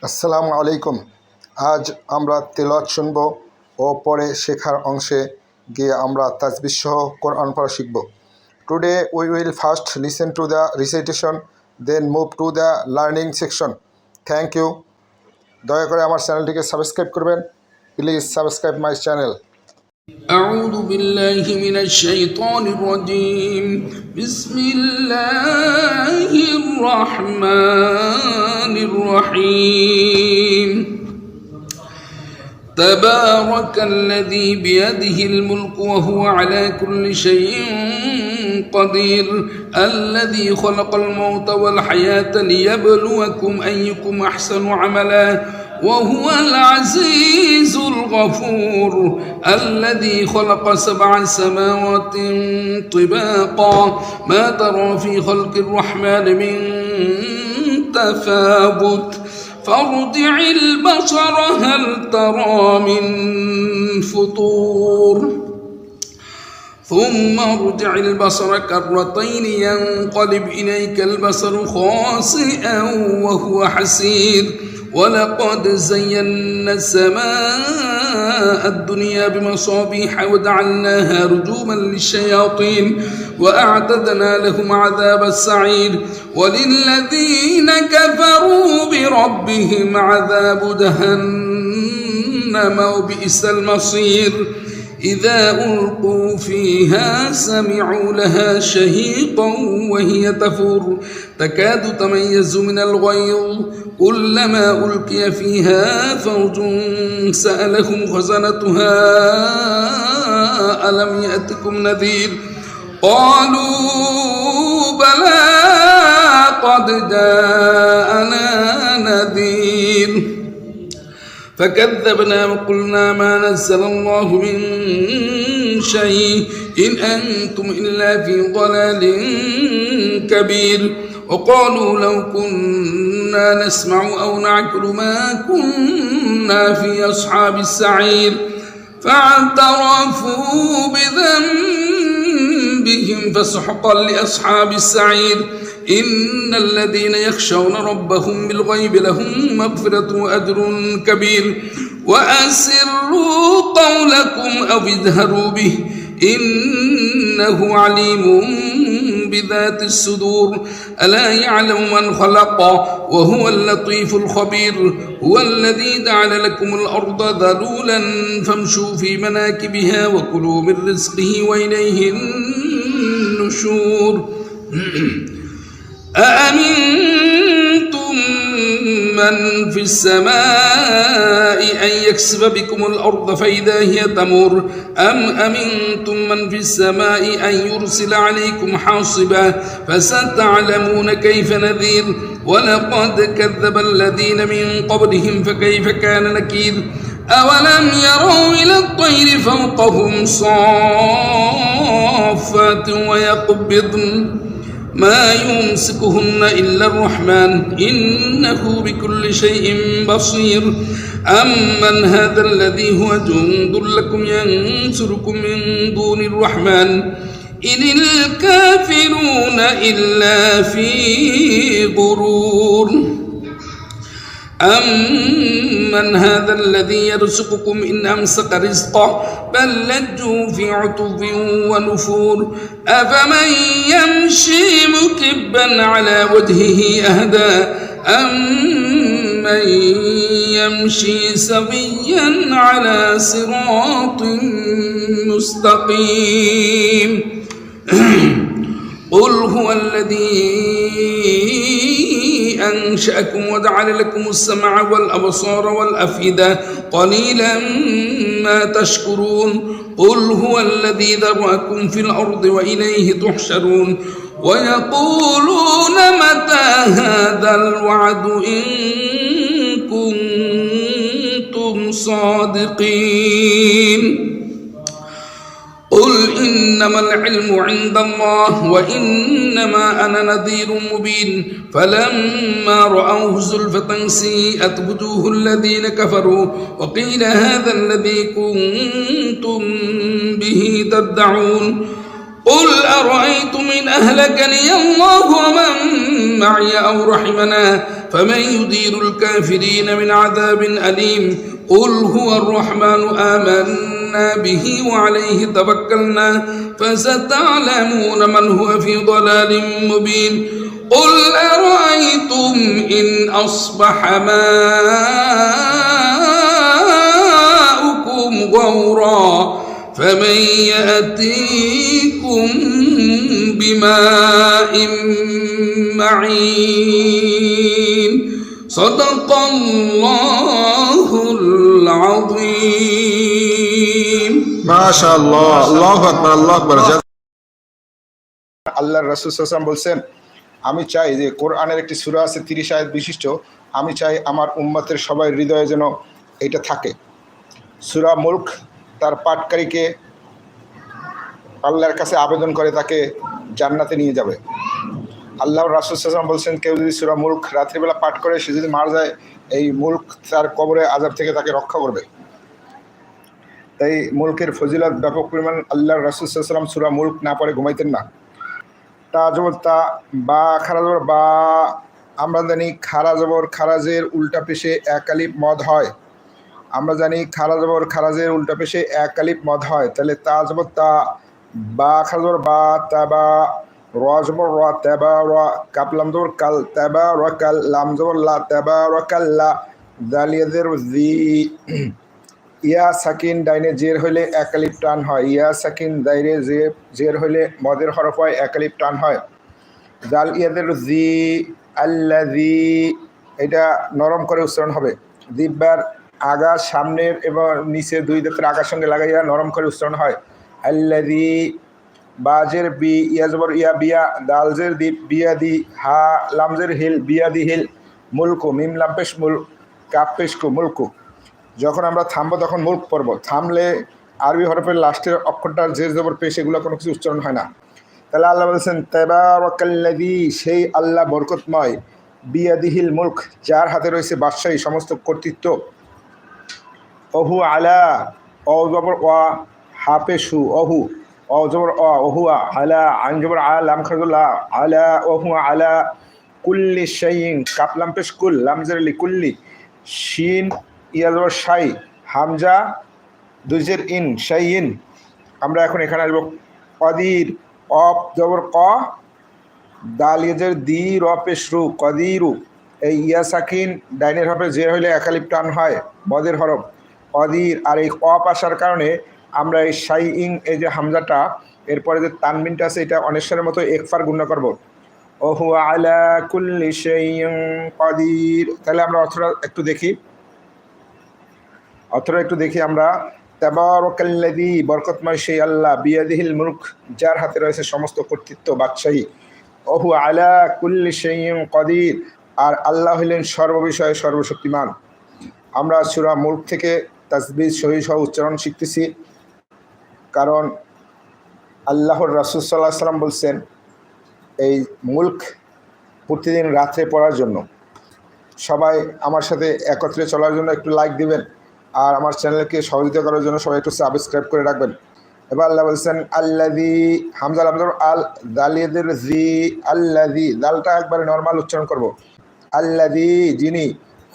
আসসালামু আলাইকুম। আজ আমরা তেলাওয়াত শুনব ও পরে শেখার অংশে গিয়ে আমরা তাসবিহ সহ কোরআন পড়া শিখব। Today we will first listen to the recitation, then move to the learning section. Thank you. দয়া করে আমার চ্যানেলটিকে সাবস্ক্রাইব করবেন। Please subscribe my channel. أعوذ بالله من الشيطان الرجيم. بسم الله الرحمن الرحيم. تبارك الذي بيده الملك وهو على كل شيء قدير. الذي خلق الموت والحياة ليبلوكم أيكم أحسن عملا وهو العزيز الغفور. الذي خلق 7 سماوات طباقا ما ترى في خلق الرحمن من تفاوت فارجع البصر هل ترى من فطور ثم ارجع البصر كرتين ينقلب إليك البصر خاسئا وهو حسير. ولقد زينا السماء الدنيا بمصابيح وجعلناها رجوما للشياطين وأعتدنا لهم عذاب السعير. وللذين كفروا بربهم عذاب جهنم وبئس المصير. إذا ألقوا فيها سمعوا لها شهيقا وهي تفور تكاد تميز من الغيظ كلما ألقي فيها فوج سألهم خزنتها ألم يأتكم نذير قالوا بلى قد جاءنا نذير فكذبنا وقلنا ما نزل الله من شيء إن أنتم إلا في ضلال كبير. وقالوا لو كنا نسمع أو نعقل ما كنا في أصحاب السعير فاعترفوا بذنبهم فسحقا لأصحاب السعير. إن الذين يخشون ربهم بالغيب لهم مغفرة وأجر كبير. وأسروا قولكم أو اجهروا به إنه عليم بذات الصدور. ألا يعلم من خلق وهو اللطيف الخبير. هو الذي جعل لكم الأرض ذلولا فامشوا في مناكبها وكلوا من رزقه وإليه النشور. أأمنتم من في السماء أن يكسب بكم الأرض فإذا هي تمور أم أمنتم من في السماء أن يرسل عليكم حاصبا فستعلمون كيف نذير. ولقد كذب الذين من قبلهم فكيف كان نكير. أولم يروا إلى الطير فوقهم صافات ويقبضن ما يمسكهن إلا الرحمن إنه بكل شيء بصير. أمن هذا الذي هو جند لكم ينصركم من دون الرحمن إن الكافرون إلا في غرور. أمن هذا الذي يرزقكم إن أمسك رزقه بل لجوا في عتو ونفور. أفمن يمشي مكبا على وجهه أهدى أمن يمشي سويا على صراط مستقيم. قل هو الذي أنشأكم وجعل لكم السمع والأبصار والأفئدة قليلا ما تشكرون. قل هو الذي ذرأكم في الأرض وإليه تحشرون. ويقولون متى هذا الوعد إن كنتم صادقين. قل إنما العلم عند الله وإنما أنا نذير مبين. فلما رأوه زلفة سيئت وجوه الذين كفروا وقيل هذا الذي كنتم به تدعون. قل أرأيتم إن أهلكني الله ومن معي أو رحمنا فمن يدير الكافرين من عذاب أليم قل هو الرحمن آمنا به وعليه توكلنا فستعلمون من هو في ضلال مبين قل أرأيتم إن أصبح ماؤكم غورا فمن يأتيكم بماء معين صدق الله العظيم মাশাআল্লাহ, আল্লাহু আকবার, আল্লাহু আকবার। আল্লাহর রাসূল সাল্লাল্লাহু আলাইহি ওয়াসাল্লাম বলছেন, আমি চাই যে কোরআনের একটি সূরা আছে 30 আয়াত বিশিষ্ট, আমি চাই আমার উম্মতের সবাই হৃদয়ে যেন এটা থাকে। সূরা মুলক তার পাঠকারীকে আল্লাহর কাছে আবেদন করে তাকে জান্নাতে নিয়ে যাবে। আল্লাহর রাসূল সাল্লাল্লাহু আলাইহি ওয়াসাল্লাম বলছেন, কেউ যদি সূরা মুলক রাত্রিবেলা পাঠ করে সে যদি মারা যায়, এই মুলক তার কবরে আযাব থেকে তাকে রক্ষা করবে। তাই মুলকের ফজিলত ব্যাপক পরিমাণ। আল্লাহর রাসূল সাল্লাল্লাহু আলাইহি ওয়াসাল্লাম সূরা মুলক না পড়ে ঘুমাইতেন না। তা জবর তা, বা খারা জবর বা, আমরা জানি খারা জবর খারাজের উল্টা পেশে এক আলিফ মদ হয়। আমরা জানি খারা জবর খারাজের উল্টা পেশে এক আলিফ মদ হয়। তাহলে তা জবর তা, বা খারা জবর বা, তাবা, র জবর র, তাবা র, কাপ লাম জবর কাল, তাবা র কাল, লাম জবর লা, তাবা র কাল্লা, দালিয়াদের জি, ইয়া সাকিন ডাইনে জের হইলে এক আলিফ টান হয়। ইয়া সাকিন দাইরে জের হইলে মদের হরফ হয়, এক আলিফ টান হয়। জাল ইয়াদের জি, আল্লাযী, এটা নরম করে উচ্চারণ হবে। দিব্যার আগা সামনের এবং নিচে দুই দাঁতের আগার সঙ্গে লাগাইয়া নরম করে উচ্চারণ হয়। আল্লাযী, বাজের বি, ইয়া জবর ইয়া বিয়া, দালজের দি বিয়াদি, হা লামজের হিল বিয়াদি হিল, মুলকু, মিম লাম পেশ মুল, কাপ পেশ কু, মুলকু। যখন আমরা থামবো তখন মুলক পড়ব। থামলে আরবি হরফের লাস্টের অক্ষরটার জের জবর পেশ এগুলো কোনো কিছু উচ্চারণ হয় না। তাহলে আল্লাহ বলছেন, তাবারাকাল্লাযী, সেই আল্লাহ বরকতময়, বিয়াদিহিল মুলক, যার হাতে রয়েছে বাদশাহী সমস্ত কর্তৃত্ব। অহু আলা, অ জবর ওয়া, হাফেশু, অহু, অ জবর অ, অহুয়া, আলা, আইন জবর আ, লাম খাজুল্লাহ, আলা, অহু আলা, কুল্লি শাইইন, কাপ লাম পেশ কুল, লাম জের লি, কুল্লি, শিন ইয়া জবর শাই, হামজা দুজের ইন, শাইইন। আমরা এখন এখানে আসবো কদির, অফ জবর ক, দাল ইয়েজের দি, র পেশ রু, কদিরু। এই ইয়া সাকিন ডাইনের হরফে জের হইলে এক আলিফ টান হয়, মদের হরফ কদির। আর এই অফ আসার কারণে আমরা এই শাইইন, এই যে হামজাটা এরপরে যে তানমিনটা আছে এটা অনেশ্বরের মতো একফার গুণ্য করব। ওহু আলা কুল্লি শাইইন কদির। তাহলে আমরা অর্থটা একটু দেখি আমরা। তাবারাকাল্লাযী, বরকতময় সেই আল্লাহ, বিয়াদিহিল মুলক, যার হাতে রয়েছে সমস্ত কর্তৃত্ব বাদশাহী। ওহু আলা কুল্লি শাইইন কদির, আর আল্লাহ হইলেন সর্ববিষয়ে সর্বশক্তিমান। আমরা সূরা মুলক থেকে তাসবিহ সহিহ সহ উচ্চারণ শিখতেছি, কারণ আল্লাহর রাসূল সাল্লাল্লাহু আলাইহি ওয়াসাল্লাম বলছেন এই মুলক প্রতিদিন রাত্রে পড়ার জন্য। সবাই আমার সাথে একত্রে চলার জন্য একটু লাইক দিবেন, আর আমার চ্যানেলকে সহযোগিতা করার জন্য সবাই একটু সাবস্ক্রাইব করে রাখবেন। এবার আল্লাহ বলছেন আল্লাযী, হামজা লাম জবর আল, দালিয়াদের জি, আল্লাযী, দালটা একবারে নরমাল উচ্চারণ করব। আল্লাযী, যিনি,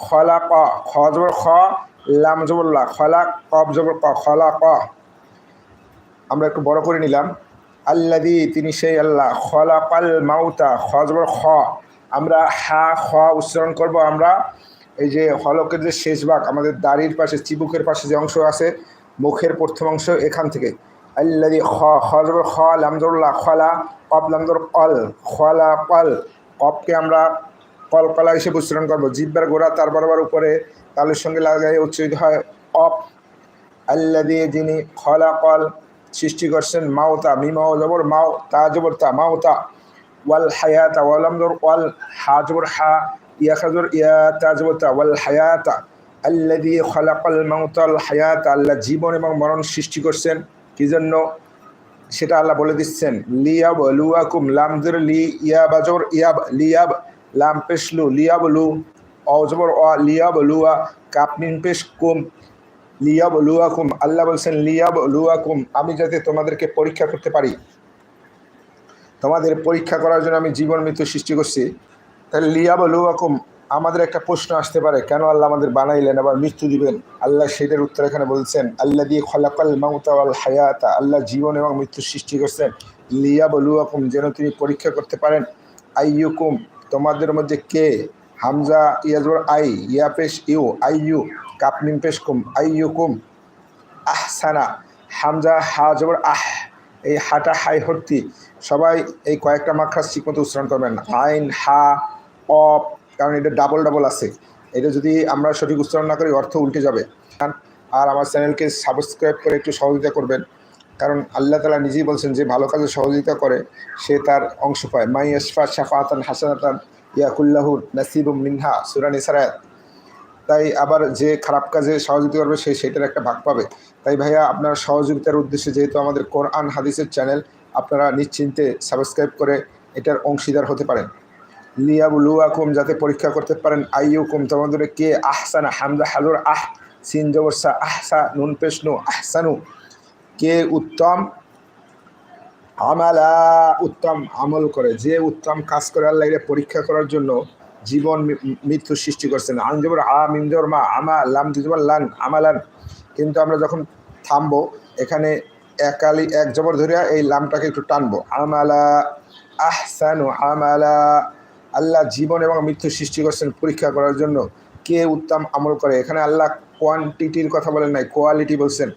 খলাকা, খ জবর খ, লাম জবর লা, খলাক, কফ জবর ক, খলাক। আমরা একটু বড় করে নিলাম। আল্লাযী, তিনি সেই আল্লাহ, খলাকাল মাউতা, খ জবর খ, আমরা হা খ উচ্চারণ করব। আমরা এই যে হলকের যে শেষ ভাগ, আমাদের দাড়ির পাশে চিবুকের পাশে যে অংশ আছে, মুখের প্রথম অংশ, এখান থেকে আল্লাযী, খ, খ জবর খ, লাম জবর লা, খলা, কফ লাম জবর কল, খলা কল। কফকে আমরা কলকলা হিসেবে উচ্চারণ করবো। জিহ্বার গোড়া তার বরাবর উপরে তালের সঙ্গে লাগাই উচ্চারিত হয় কফ। আল্লাযী, যিনি, খলাকাল, সৃষ্টি করছেন, মাওতা, মিমাও জবর মাও, তা জবর তা, মাওতা, ওয়াল হায়াতা, ওয়াল লাম জবর ওয়াল, হা জবর হা, ইয়া খাজর ইয়া, তা জবর তা, ওয়াল হায়াতা। আল্লাযী খলাকাল মাউতা ওয়াল হায়াতা, আল্লাহ জীবন এবং মরণ সৃষ্টি করছেন। কি জন্য সেটা আল্লাহ বলে দিচ্ছেন। লিয়াবলুয়াকুম, লাম জের লি, ইয়া বাজর ইয়াব, লিয়াব, লাম পেশলু, লিয়াবলু, অ জবর অ, লিয়াবলুয়া, কাপ মিম পেশ কুম, লিয়াবলুয়াকুম। আল্লাহ বলছেন লিয়াবলুয়াকুম, আমি যাতে তোমাদেরকে পরীক্ষা করতে পারি, তোমাদের পরীক্ষা করার জন্য আমি জীবন মৃত্যু সৃষ্টি করছি। তাহলে লিয়াবলুয়াকুম, আমাদের একটা প্রশ্ন আসতে পারে, কেন আল্লাহ আমাদের বানাইলেন আবার মৃত্যু দিবেন? আল্লাহ সেটার উত্তর এখানে বলছেন, আল্লাহ দিয়ে খলাকাল মাউতা ওয়াল হায়াতা, আল্লাহ জীবন এবং মৃত্যু সৃষ্টি করছেন লিয়াবলুয়াকুম, যেন তিনি পরীক্ষা করতে পারেন আইয়ুকুম, তোমাদের মধ্যে কে, হামজা ইয়াজবর আই, ইয়া পেশ ইউ, আইয়ু, কাপ মিম পেশ কুম, আইয়ুকুম আহসানা, হামজা হা জবর আহ, এই হাটা হাই হর্তি, সবাই এই কয়েকটা মাখরাজ ঠিকমতো উচ্চারণ করবেন। আইন হা অপ, কারণ এটা ডাবল ডাবল আছে, এটা যদি আমরা সঠিক উচ্চারণ না করি অর্থ উল্টে যাবে। আর আমার চ্যানেলকে সাবস্ক্রাইব করে একটু সহযোগিতা করবেন, কারণ আল্লাহ তাআলা নিজেই বলছেন যে ভালো কাজে সহযোগিতা করে সে তার অংশ পায়। মাই ইয়াশফা শাফাআতান হাসানাতান ইয়াকুল্লাহু নাসিবুম মিনহা, সূরা নিসার আয়াত। তাই আবার যে খারাপ কাজে সহযোগিতা করবে সে সেটার একটা ভাগ পাবে। তাই ভাইয়া, আপনার সহযোগিতার উদ্দেশ্যে, যেহেতু আমাদের কোরআন হাদিসের চ্যানেল, আপনারা নিশ্চিন্তে সাবস্ক্রাইব করে এটার অংশীদার হতে পারেন। লিয়াবলুয়াকুম, যাতে পরীক্ষা করতে পারেন আইয়ুকুম, তোমাদের কে, আহসানা, হামজা হালুর আহ, সিন জবর সা, আহসা নুন পেশ নু, আহসানু, কে উত্তম, আমালা উত্তম আমল করে, যে উত্তম কাজ করে আল্লাহ এটা পরীক্ষা করার জন্য জীবন মৃত্যু সৃষ্টি করছেন। আন জবর আ, মিম জবর মা, আমা, লাম জবর লান, আমালান। কিন্তু আমরা যখন থামবো এখানে এক জবর ধরিয়া এই লামটাকে একটু টানবো, আমালা, আহসানু আমালা, আল্লাহ জীবন এবং মৃত্যু সৃষ্টি করছেন পরীক্ষা করার জন্য কে উত্তম আমল করে। এখানে আল্লাহ কোয়ান্টিটির কথা বলেন নাই, কোয়ালিটি বলছেন।